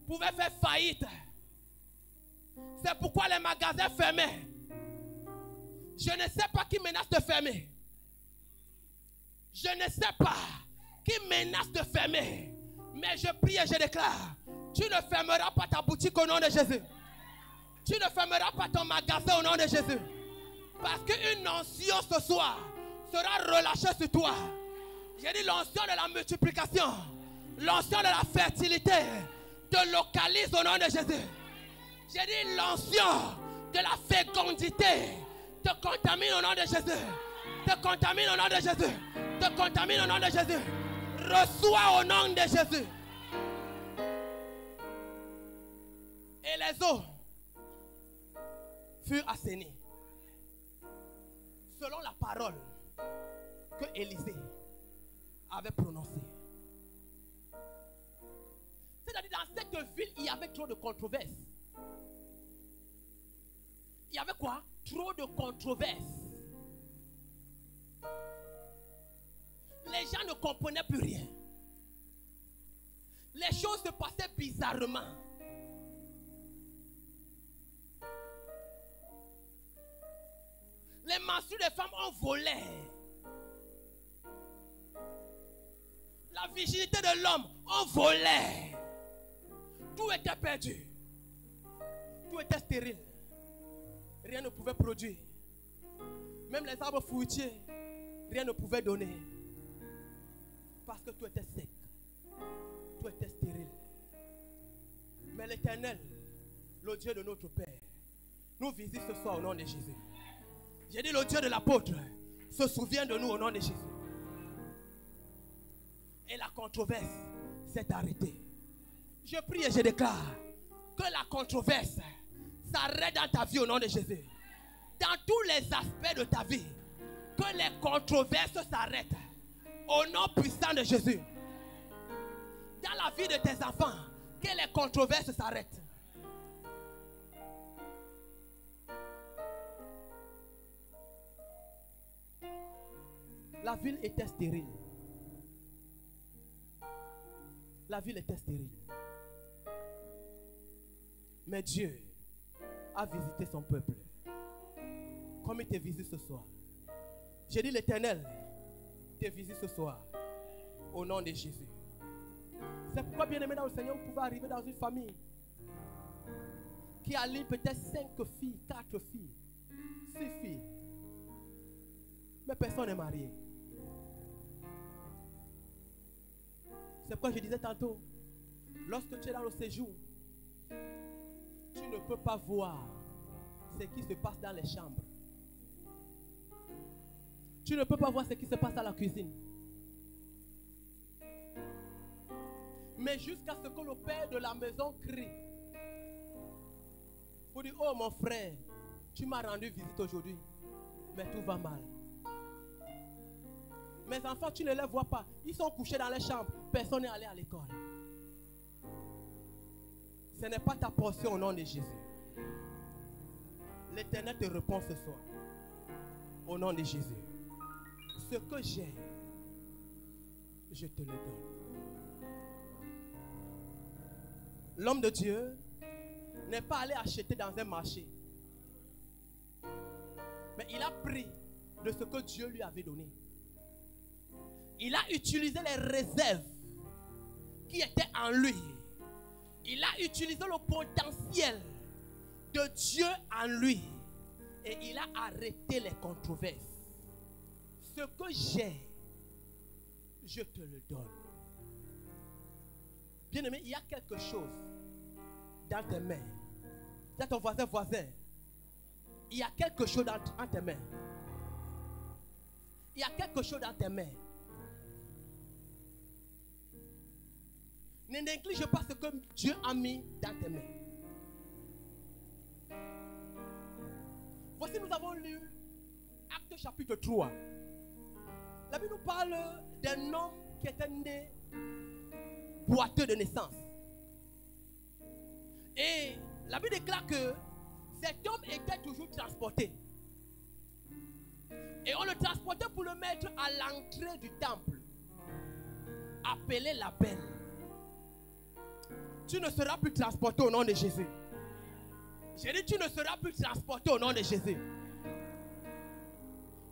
pouvaient faire faillite. C'est pourquoi les magasins fermaient. Je ne sais pas qui menace de fermer. Je ne sais pas qui menace de fermer. Mais je prie et je déclare, tu ne fermeras pas ta boutique au nom de Jésus. Tu ne fermeras pas ton magasin au nom de Jésus. Parce qu'une onction ce soir sera relâchée sur toi. J'ai dit l'onction de la multiplication, l'onction de la fertilité te localise au nom de Jésus. J'ai dit l'onction de la fécondité te contamine au nom de Jésus. Te contamine au nom de Jésus. Te contamine au nom de Jésus. Reçois au nom de Jésus. Et les eaux furent assainies selon la parole que Élisée avait prononcée. C'est-à-dire dans cette ville, il y avait trop de controverses. Il y avait quoi? Trop de controverses. Les gens ne comprenaient plus rien. Les choses se passaient bizarrement. Les menstrues des femmes ont volé. La virginité de l'homme ont volé. Tout était perdu. Tout était stérile. Rien ne pouvait produire. Même les arbres fruitiers, rien ne pouvait donner. Parce que tout était sec. Tout était stérile. Mais l'Éternel, le Dieu de notre Père, nous visite ce soir au nom de Jésus. J'ai dit le Dieu de l'apôtre se souvient de nous au nom de Jésus. Et la controverse s'est arrêtée. Je prie et je déclare que la controverse s'arrête dans ta vie au nom de Jésus. Dans tous les aspects de ta vie, que les controverses s'arrêtent au nom puissant de Jésus. Dans la vie de tes enfants, que les controverses s'arrêtent. La ville était stérile. La ville était stérile. Mais Dieu a visité son peuple. Comme il te visite ce soir. J'ai dit l'Éternel te visite ce soir. Au nom de Jésus. C'est pourquoi, bien aimé dans le Seigneur, vous pouvez arriver dans une famille qui a lié peut-être 5 filles, 4 filles, 6 filles. Mais personne n'est marié. C'est pourquoi je disais tantôt, lorsque tu es dans le séjour, tu ne peux pas voir ce qui se passe dans les chambres. Tu ne peux pas voir ce qui se passe dans la cuisine. Mais jusqu'à ce que le père de la maison crie pour dire, oh mon frère, tu m'as rendu visite aujourd'hui, mais tout va mal. Mes enfants, tu ne les vois pas. Ils sont couchés dans les chambres. Personne n'est allé à l'école. Ce n'est pas ta portion au nom de Jésus. L'Éternel te répond ce soir. Au nom de Jésus. Ce que j'ai, je te le donne. L'homme de Dieu n'est pas allé acheter dans un marché. Mais il a pris de ce que Dieu lui avait donné. Il a utilisé les réserves qui étaient en lui. Il a utilisé le potentiel de Dieu en lui. Et il a arrêté les controverses. Ce que j'ai, je te le donne. Bien-aimé, il y a quelque chose dans tes mains. Dis à ton voisin, il y a quelque chose dans tes mains. Il y a quelque chose dans tes mains. Ne néglige pas ce que Dieu a mis dans tes mains. Voici, nous avons lu Actes chapitre 3. La Bible nous parle d'un homme qui était né boiteux de naissance. Et la Bible déclare que cet homme était toujours transporté. Et on le transportait pour le mettre à l'entrée du temple, appelé la belle. Tu ne seras plus transporté au nom de Jésus. J'ai dit, tu ne seras plus transporté au nom de Jésus.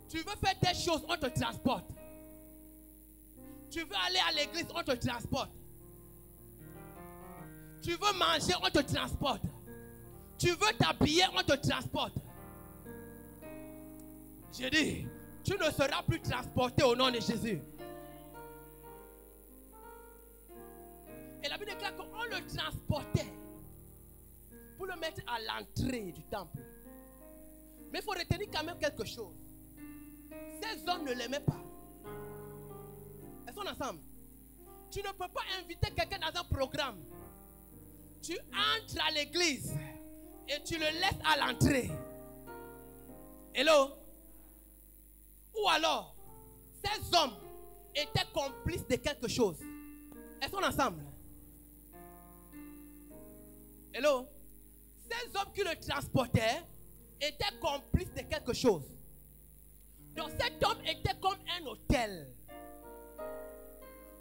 Tu veux faire des choses, on te transporte. Tu veux aller à l'église, on te transporte. Tu veux manger, on te transporte. Tu veux t'habiller, on te transporte. J'ai dit, tu ne seras plus transporté au nom de Jésus. Et la Bible déclare qu'on le transportait pour le mettre à l'entrée du temple. Mais il faut retenir quand même quelque chose. Ces hommes ne l'aimaient pas. Elles sont ensemble. Tu ne peux pas inviter quelqu'un dans un programme. Tu entres à l'église et tu le laisses à l'entrée. Hello? Ou alors, ces hommes étaient complices de quelque chose. Elles sont ensemble. Hello? Ces hommes qui le transportaient étaient complices de quelque chose. Donc cet homme était comme un hôtel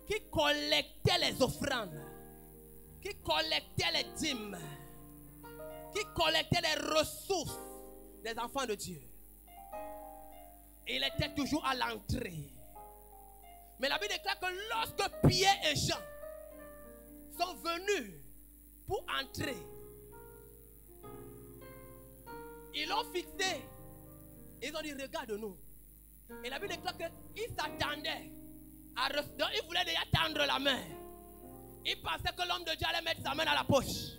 qui collectait les offrandes, qui collectait les dîmes, qui collectait les ressources des enfants de Dieu. Et il était toujours à l'entrée. Mais la Bible déclare que lorsque Pierre et Jean sont venus pour entrer, ils l'ont fixé. Ils ont dit, regarde-nous. Et la Bible déclare qu'ils s'attendaient à recevoir. Ils voulaient déjà tendre la main. Ils pensaient que l'homme de Dieu allait mettre sa main dans la poche.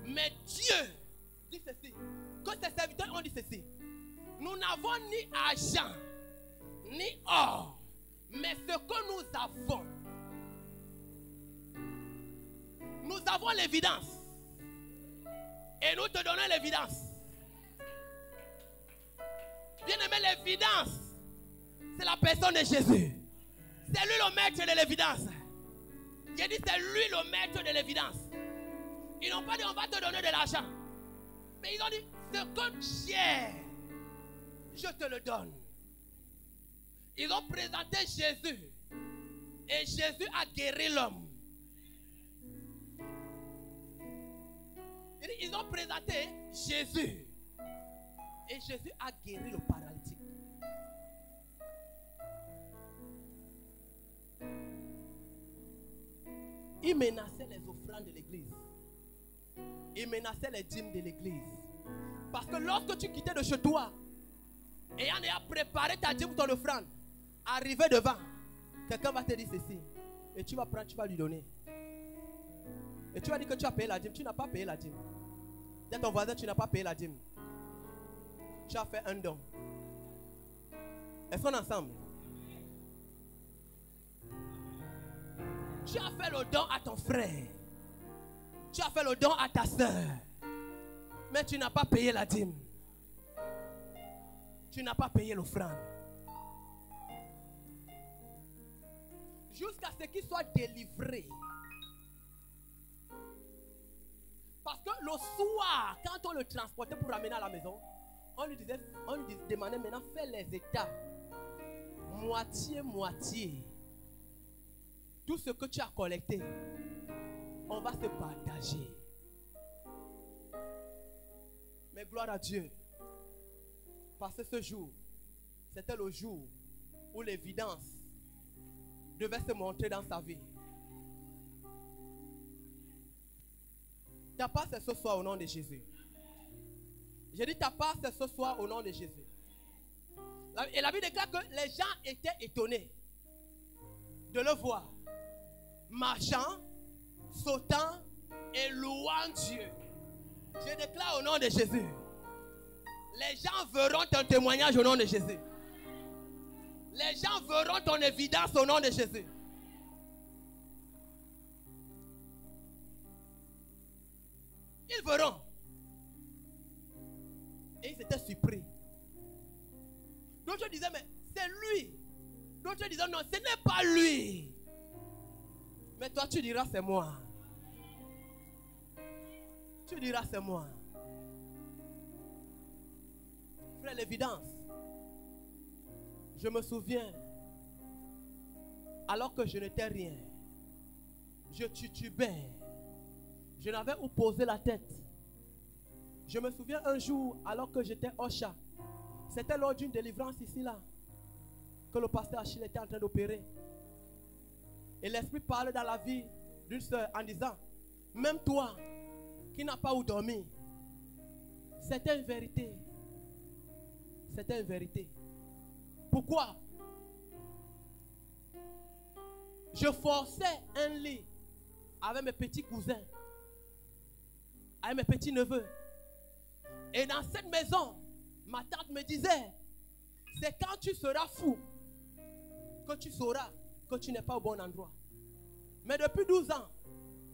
Mais Dieu dit ceci. Que ses serviteurs ont dit ceci. Nous n'avons ni argent, ni or. Mais ce que nous avons l'évidence. Et nous te donnons l'évidence. Bien-aimé, l'évidence, c'est la personne de Jésus. C'est lui le maître de l'évidence. J'ai dit, c'est lui le maître de l'évidence. Ils n'ont pas dit, on va te donner de l'argent. Mais ils ont dit, ce que tu es, je te le donne. Ils ont présenté Jésus. Et Jésus a guéri l'homme. Ils ont présenté Jésus. Et Jésus a guéri le paralytique. Il menaçait les offrandes de l'église. Il menaçait les dîmes de l'église. Parce que lorsque tu quittais de chez toi, ayant déjà préparé ta dîme ou ton offrande, arrivé devant, quelqu'un va te dire ceci. Et tu vas prendre, tu vas lui donner. Et tu vas dire que tu as payé la dîme. Tu n'as pas payé la dîme. Dis à ton voisin, tu n'as pas payé la dîme. Tu as fait un don. Est-ce qu'on est ensemble? Tu as fait le don à ton frère. Tu as fait le don à ta soeur. Mais tu n'as pas payé la dîme. Tu n'as pas payé l'offrande. Jusqu'à ce qu'il soit délivré. Parce que le soir, quand on le transportait pour ramener à la maison, on lui demandait maintenant, fais les états. Moitié. Tout ce que tu as collecté, on va se partager. Mais gloire à Dieu. Parce que ce jour, c'était le jour où l'évidence devait se montrer dans sa vie. Ta part c'est ce soir au nom de Jésus. J'ai dit ta part c'est ce soir au nom de Jésus. Et la Bible déclare que les gens étaient étonnés de le voir marchant, sautant et louant Dieu. Je déclare au nom de Jésus. Les gens verront ton témoignage au nom de Jésus. Les gens verront ton évidence au nom de Jésus. Ils verront. Et ils étaient surpris. D'autres disaient, mais c'est lui. D'autres disaient, non, ce n'est pas lui. Mais toi, tu diras, c'est moi. Tu diras, c'est moi. Frère, l'évidence. Je me souviens, alors que je n'étais rien, je titubais. Je n'avais où poser la tête. Je me souviens un jour, alors que j'étais au chat, c'était lors d'une délivrance ici, là, que le pasteur Achille était en train d'opérer. Et l'Esprit parlait dans la vie d'une soeur en disant, même toi, qui n'as pas où dormir, C'était une vérité. C'était une vérité. Pourquoi? Je forçais un lit avec mes petits cousins, avec mes petits neveux. Et dans cette maison, ma tante me disait, c'est quand tu seras fou que tu sauras que tu n'es pas au bon endroit. Mais depuis 12 ans,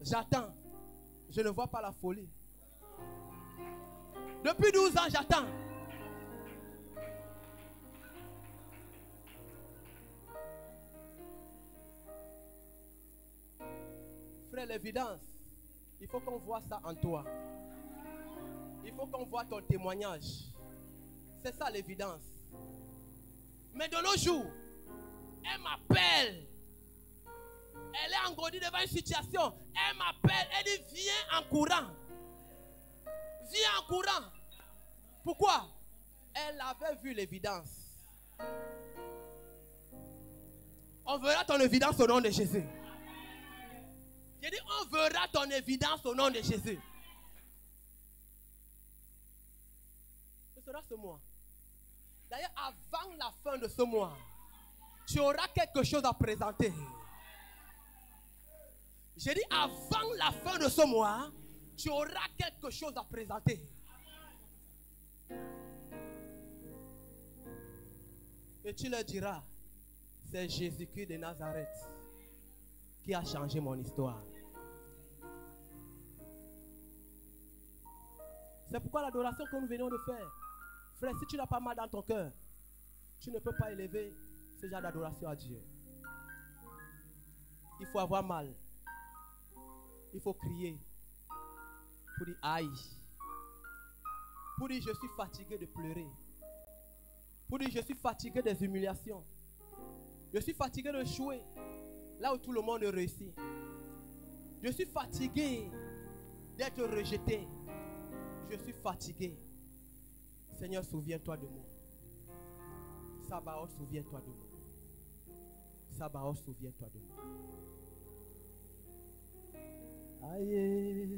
j'attends. Je ne vois pas la folie. Depuis 12 ans, j'attends. Frère, l'évidence, il faut qu'on voit ça en toi. Il faut qu'on voit ton témoignage. C'est ça l'évidence. Mais de nos jours, elle m'appelle. Elle est engourdie devant une situation. Elle m'appelle. Elle dit viens en courant. Viens en courant. Pourquoi? Elle avait vu l'évidence. On verra ton évidence au nom de Jésus. J'ai dit on verra ton évidence au nom de Jésus. Ce sera ce mois. D'ailleurs, avant la fin de ce mois, tu auras quelque chose à présenter. J'ai dit avant la fin de ce mois, tu auras quelque chose à présenter. Et tu leur diras, c'est Jésus-Christ de Nazareth qui a changé mon histoire. C'est pourquoi l'adoration que nous venons de faire, frère, si tu n'as pas mal dans ton cœur, tu ne peux pas élever ce genre d'adoration à Dieu. Il faut avoir mal. Il faut crier pour dire aïe. Pour dire je suis fatigué de pleurer. Pour dire je suis fatigué des humiliations. Je suis fatigué de échouer là où tout le monde réussit. Je suis fatigué d'être rejeté. Je suis fatigué. Seigneur, souviens-toi de moi. Sabaoth, souviens-toi de moi. Sabaoth, souviens-toi de moi. Aïe, aïe,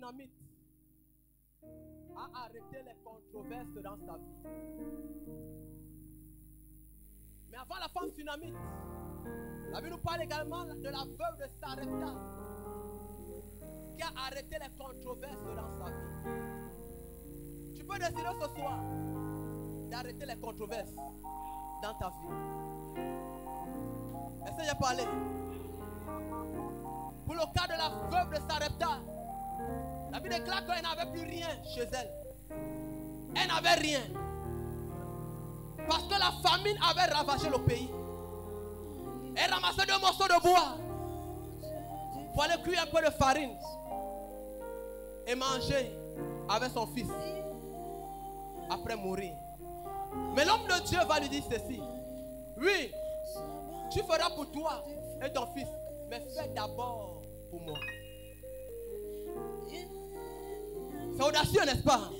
sunamite a arrêté les controverses dans sa vie. Mais avant la femme sunamite, la Bible nous parle également de la veuve de Sarepta qui a arrêté les controverses dans sa vie. Tu peux décider ce soir d'arrêter les controverses dans ta vie. Est-ce que j'ai parlé? Pour le cas de la veuve de Sarepta, la Bible déclare qu'elle n'avait plus rien chez elle. Elle n'avait rien. Parce que la famine avait ravagé le pays. Elle ramassait 2 morceaux de bois pour aller cuire un peu de farine et manger avec son fils après mourir. Mais l'homme de Dieu va lui dire ceci: oui, tu feras pour toi et ton fils, mais fais d'abord pour moi. C'est audacieux, n'est-ce pas?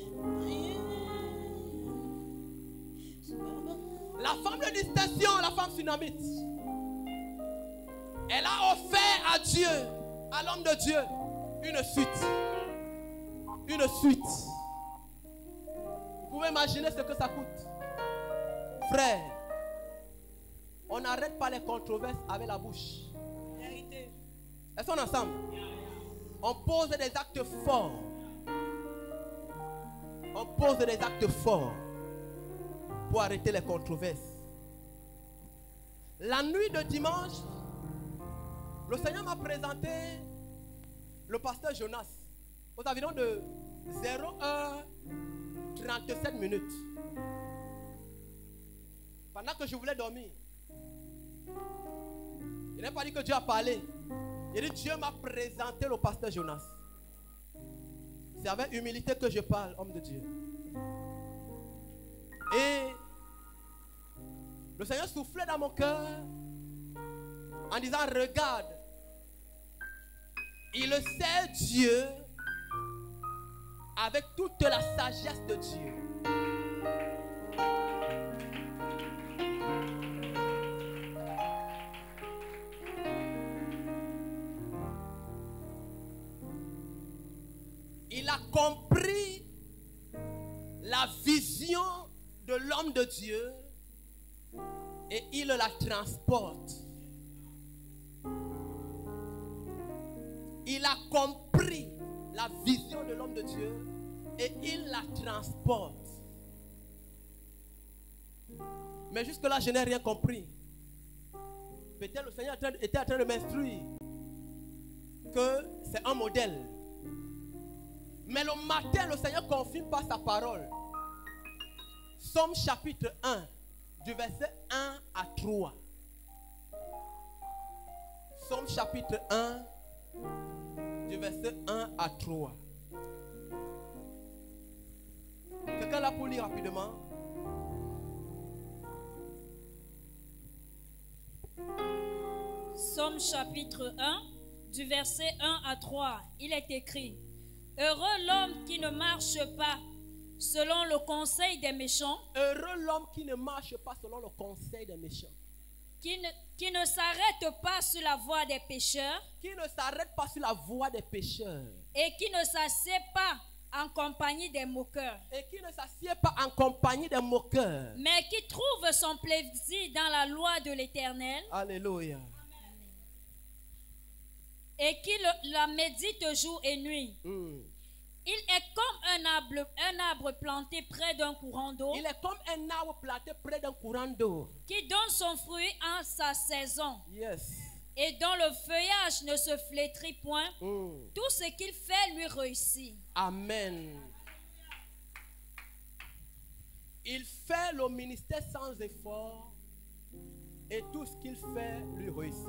La femme de distinction, la femme sunamite, elle a offert à Dieu, à l'homme de Dieu, une suite. Une suite. Vous pouvez imaginer ce que ça coûte. Frère, on n'arrête pas les controverses avec la bouche. Est-ce qu'on est ensemble? On pose des actes forts. On pose des actes forts pour arrêter les controverses. La nuit de dimanche, le Seigneur m'a présenté le pasteur Jonas aux environs de 0h37. Pendant que je voulais dormir, il n'a pas dit que Dieu a parlé. Il dit: Dieu m'a présenté le pasteur Jonas. C'est avec humilité que je parle, homme de Dieu. Et le Seigneur soufflait dans mon cœur en disant: regarde, il sait Dieu avec toute la sagesse de Dieu. Il a compris la vision de l'homme de Dieu et il la transporte. Il a compris la vision de l'homme de Dieu et il la transporte. Mais jusque-là, je n'ai rien compris. Peut-être le Seigneur était en train de m'instruire que c'est un modèle. Mais le matin, le Seigneur confirme par sa parole. Somme chapitre 1, du verset 1 à 3. Somme chapitre 1, du verset 1 à 3. Quelqu'un l'a pour lire rapidement? Somme chapitre 1, du verset 1 à 3. Il est écrit: heureux l'homme qui ne marche pas selon le conseil des méchants. Heureux l'homme qui ne marche pas selon le conseil des méchants. Qui ne s'arrête pas sur la voie des pécheurs. Qui ne s'arrête pas sur la voie des pécheurs. Et qui ne s'assied pas en compagnie des moqueurs. Et qui ne s'assied pas en compagnie des moqueurs. Mais qui trouve son plaisir dans la loi de l'Éternel. Alléluia. Et qui la médite jour et nuit. Il est comme un arbre planté près d'un courant d'eau. Il est comme un arbre planté près d'un courant d'eau. Qui donne son fruit en sa saison. Yes. Et dont le feuillage ne se flétrit point. Tout ce qu'il fait lui réussit. Amen. Il fait le ministère sans effort. Et tout ce qu'il fait lui réussit.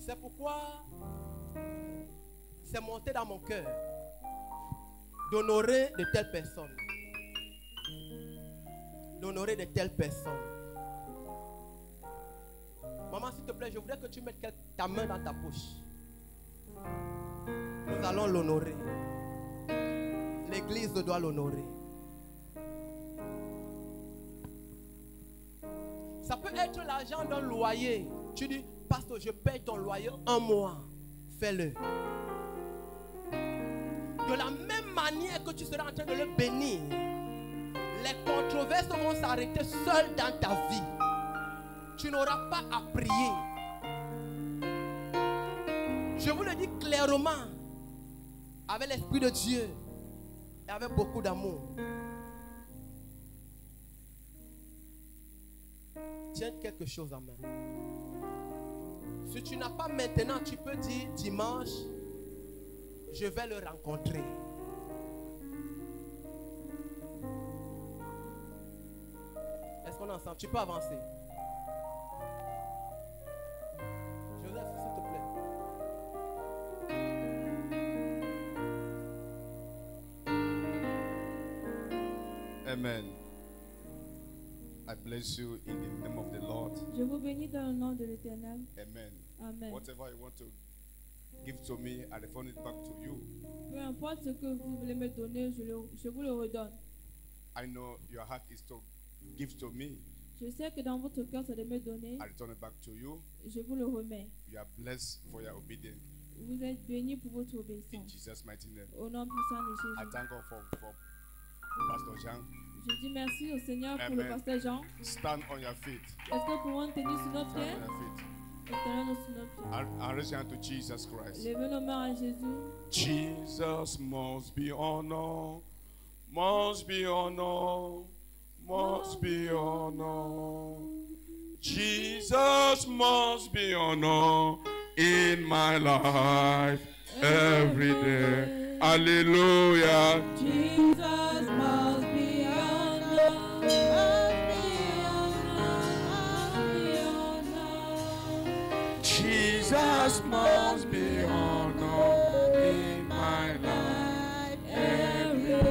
C'est pourquoi c'est monté dans mon cœur d'honorer de telles personnes. D'honorer de telles personnes. Maman, s'il te plaît, je voudrais que tu mettes ta main dans ta poche. Nous allons l'honorer. L'église doit l'honorer. Ça peut être l'argent d'un loyer. Tu dis: pasteur, je paye ton loyer un mois. Fais-le. De la même manière que tu seras en train de le bénir, les controverses vont s'arrêter seules dans ta vie. Tu n'auras pas à prier. Je vous le dis clairement, avec l'Esprit de Dieu et avec beaucoup d'amour. Tiens quelque chose en main. Si tu n'as pas maintenant, tu peux dire dimanche, je vais le rencontrer. Est-ce qu'on est ensemble? Tu peux avancer. Joseph, s'il te plaît. Amen. I bless you in the name of the Lord. Je vous bénis dans le nom de l'Éternel. Amen. Amen. Whatever you want to give to me, I return it back to you. Peu importe ce que vous voulez me donner, je vous le redonne. I know your heart is to give to me. Je sais que dans votre cœur, c'est de me donner. I return it back to you. Je vous le remets. You are blessed for your obedience. Vous êtes bénis pour votre In obéissance. Jesus' mighty name. Au nom puissant de I Jésus. thank God for Pastor Jean. Je dis merci au Seigneur pour Amen. le pasteur Jean. Stand on your feet. Est-ce que nous pouvons tenir sur nos Stand pieds? on your feet. Tenons sur nos pieds. And raise your hand to Jesus Christ. Levez nos mains à Jésus. Jesus must be honored, must be honored, must be honored. Jesus must be honored in my life every day. Hallelujah. Jesus must be honored. Jesus must be honored in my life every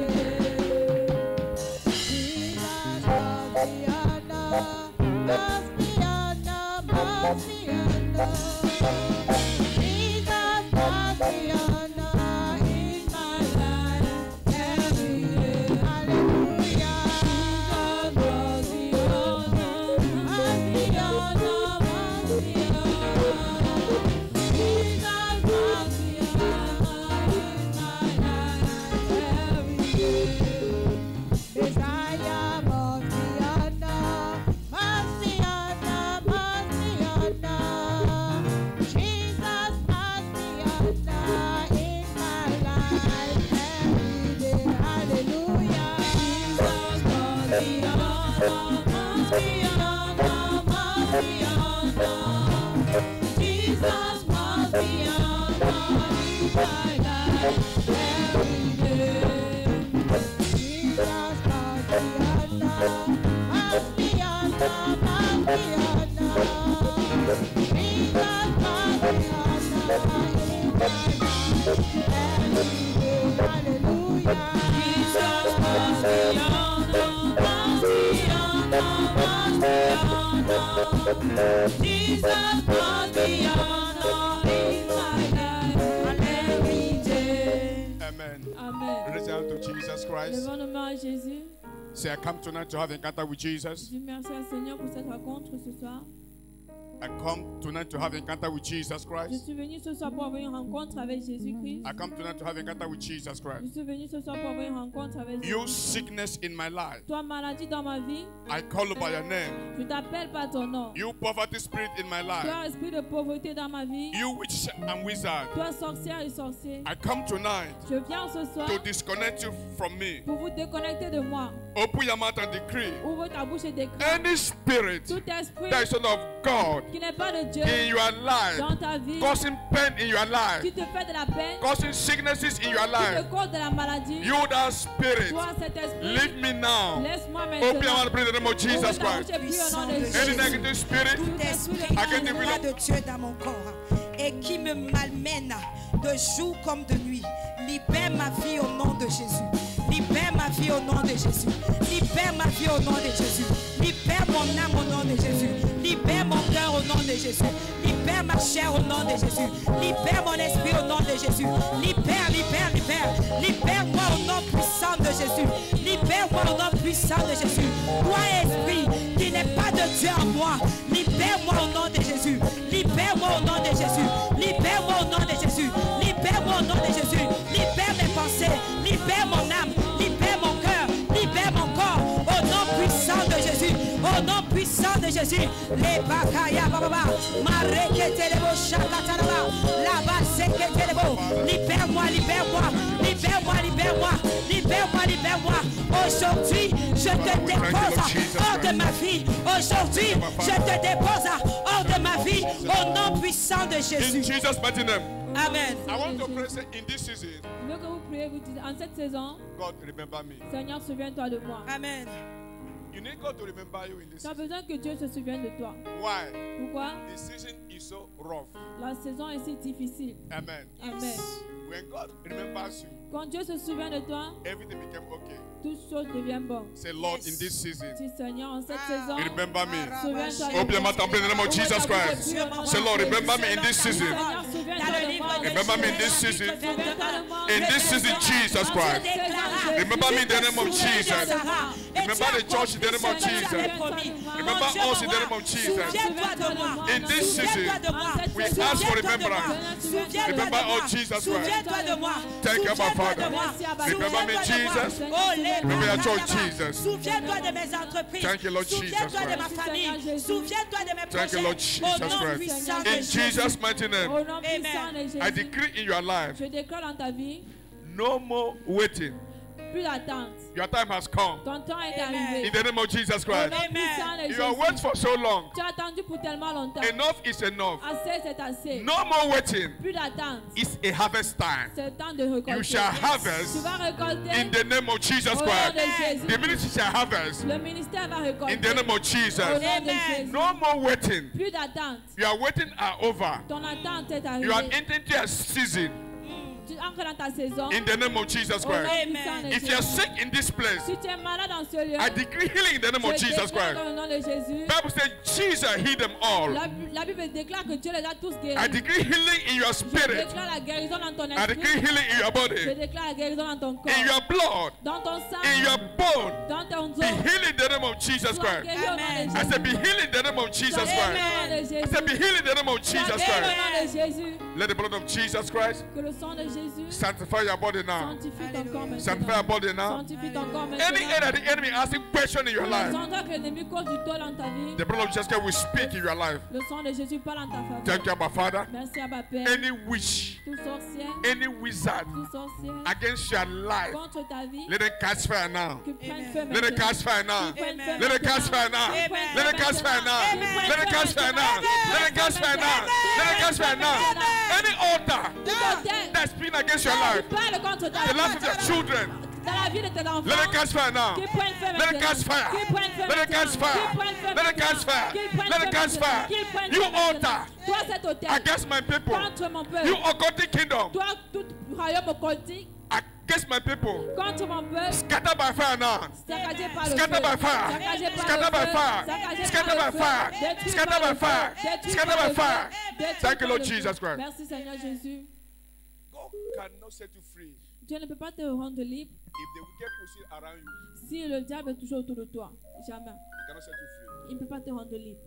day. Amen. Amen. Raise your hand to Jesus Christ. Levons nos mains à Jésus. Say, I come tonight to have encounter with Je Jesus. dis merci au Seigneur pour cette rencontre ce soir. I come tonight to have encounter with Jesus Je Christ. suis venu ce soir pour avoir une rencontre avec Jésus-Christ. I come tonight to have encounter with Jesus Je Christ. suis venu ce soir pour avoir une rencontre avec You Jésus. sickness in my life, Toi, maladie dans ma vie, I call you by your name. je t'appelle par ton nom. You poverty spirit in my life, Toi, esprit de pauvreté dans ma vie. you witch and wizard, Toi, sorcière et sorcier. I come tonight Je viens ce soir to disconnect you from me. pour vous déconnecter de moi. Open your mouth and decree. Ouvre ta bouche et déclare. Any spirit Tout esprit that is not of God qui n'est pas de Dieu in your life, dans ta vie, causing pain in your qui life, te fait de la peine, causing sicknesses in your qui te life, cause de la maladie, you that spirit, toi, cet esprit, leave me now. laisse-moi Open your mouth maintenant. and pray in the name of Jesus Ouvre ta bouche Christ. et prie au nom de Any Jésus. negative spirit, Tout esprit I can qui develop. de Dieu dans mon corps et qui me malmène de jour comme de nuit. Libère ma vie au nom de Jésus. Libère ma vie au nom de Jésus. Libère ma vie au nom de Jésus. Libère mon âme au nom de Jésus. Libère mon cœur au nom de Jésus. Libère ma chair au nom de Jésus. Libère mon esprit au nom de Jésus. Libère, libère, libère. Libère-moi au nom puissant de Jésus. Libère-moi au nom puissant de Jésus. Toi, esprit qui n'est pas de Dieu en moi, libère-moi au nom de Jésus. Libère-moi au nom de Jésus. Libère-moi au nom de Jésus. Libère-moi au nom de Jésus. Libère mes pensées. de Jésus. Les bakaya baba. Mareketelebo shakataraba. Là-bas, seketelebo. Libère-moi, libère-moi. Libère-moi, libère-moi. Libère-moi, libère-moi. Aujourd'hui, je te dépose hors de ma vie. Aujourd'hui, je te dépose hors de ma vie. Au nom puissant de In Jésus. Jesus' mighty name. Amen. I want to pray, say, in this season, Je veux que vous priez, vous dites, en cette saison, God, remember me. Seigneur, souviens-toi de moi. Amen. You need God to remember you in this Tu as season. besoin que Dieu se souvienne de toi. Why? Pourquoi? The season is so rough. La saison est si difficile. Amen. Amen. When God remembers you, Quand Dieu se souvient de toi, everything became okay. toutes choses deviennent bonnes. Say, Lord, in this season, Si Seigneur, en cette saison, remember me. souviens-toi de Open your moi. mouth and pray in the name of Jesus Christ. Say, Lord, remember me in this season. Seigneur, souviens-toi de moi. Remember me in this season. Souviens-toi de moi. In this season, Jesus Christ. Remember me in the name of Jesus. Remember the church in the name of Jesus. Remember us in the name of Jesus. In this season, we ask for remembrance. Remember us, Jesus Christ. Thank you, my Father. Remember me, Jesus. Remember your church, Jesus. Souviens-toi de mes entreprises. Thank you, Lord Jesus Souviens-toi de Christ. ma famille. Souviens-toi de mes Thank you, projets. Lord Jesus Au nom Christ. puissant de In Jésus. Jesus' mighty name, Au nom puissant de Jésus, I decree in your life, je déclare dans ta vie, no more waiting. plus d'attente. Your time has come. Ton temps est Amen. arrivé. In the name of Jesus Au nom Christ. puissant de You have waited Jésus. for so long. Tu as attendu pour tellement longtemps. Enough is enough. Assez, c'est assez. No more waiting. Plus d'attente. It's a harvest time. C'est le temps de récolter. You shall Tu harvest vas récolter in the name of Jesus au nom Christ. de Jésus. The ministry shall harvest Le ministère va récolter in the name of au Jesus. nom de Amen. Jésus. No more waiting. Plus d'attente. Your waiting are over. Ton attente est You are arrivée. entering into a season Tu entres dans ta saison. in the name of Jesus Au nom Christ. puissant de If you are Jésus. sick in this place, Si tu es malade dans ce lieu, I decree healing in the name of je Jesus déclare Christ. dans le nom de Jésus. Bible says Jesus healed them all. La Bible déclare que Dieu les a tous guéris. I decree healing in your Je spirit. déclare la guérison dans ton I decree esprit. healing in your Je body, déclare la guérison dans ton in corps. your blood, Dans ton sang. in your bone. Dans ton Be dos. healed in the name of Jesus Sois Christ. guéri au nom de Amen. I Jésus. said, be healed in the name of Jesus Sois guéri Christ. au nom de I Jésus. said, be healed in the name of Sois Jesus guéri au Christ. nom de Jésus. Let the blood of Jesus Christ Que le sang de Jésus sanctify your body now. sanctifie ton corps Sanctify your maintenant. body now. Sanctifie ton corps Any maintenant. area the enemy asking question in your life, Sans que l'ennemi cause du tort dans ta vie, the blood of Jesus Christ will speak in your life. le sang de Jésus parle en ta faveur. Thank you, Abba Father. Merci à ma Père. Any witch, Tout sorcier, any wizard tout sorcier, against your life, contre ta vie, let them catch fire now. que prenne feu Let it maintenant. catch fire now. Qu'il prenne feu Let it catch maintenant. fire now. Qu'il prenne Let feu it catch fire now. maintenant. Let it catch fire now. Let it catch fire now. Let it catch fire now. Any altar Tout autel that's been against your qui life, parle contre ta the vie, life of your children, dans la vie de tes enfants, let it catch fire now. qu'il prenne feu Let it maintenant. catch fire. Qu'il prenne feu Let it catch maintenant. fire. Qu'il prenne feu Let it catch maintenant. fire. Qu'il prenne Let feu it catch maintenant. fire. Qu'il prenne You feu maintenant. altar Toi cet autel against my people. contre mon peuple. You occultic kingdom Toi tout royaume occultique against my people. contre mon peuple. Scatter by fire now. Saccagé par le Scatter feu. by fire. Saccagé par Scatter le by feu. fire. Saccagé Scatter par by le feu. fire. Détruit Scatter par by le feu. fire. Détruit Scatter par by le feu. fire. Détruit Thank you, par Lord le feu. Jesus Christ. Merci Seigneur Jésus. God cannot set you free Dieu ne peut pas te rendre libre if the wicked pussy around you. si le diable est toujours autour de toi. Jamais. He cannot set you free. Il ne peut pas te rendre libre.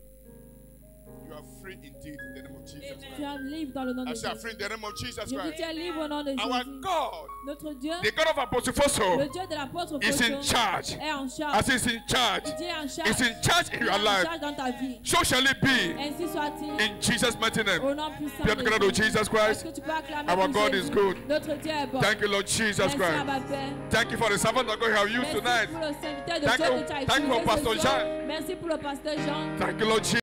You are free indeed in the name of Jesus Tu Christ. es libre dans le nom de I say, I'm Jésus. free in the name of Jesus Je dis Christ. tu es libre au nom de Our Jésus. God, Notre Dieu, the God of Apostle Fosso, le Dieu de l'apôtre is in Fosso, charge. est en I charge. say, is in charge. Dieu est en charge. Is in charge in Il est your en life. charge dans ta vie. So shall it be Ainsi soit-il. in Jesus' mighty name. Au nom puissant Be de declared of Jésus. Jesus Est-ce Christ. que tu peux acclamer Our pour God Jésus? is good. Notre Dieu est bon. Thank you, Lord Jesus Merci Christ. Abba Père. Thank you for the servant that God have used Merci tonight. pour le serviteur de Thank Dieu you- que tu as thank you for utilisé ce Pastor soir. Jean. Merci pour le pasteur Jean. Thank you, Lord Jesus.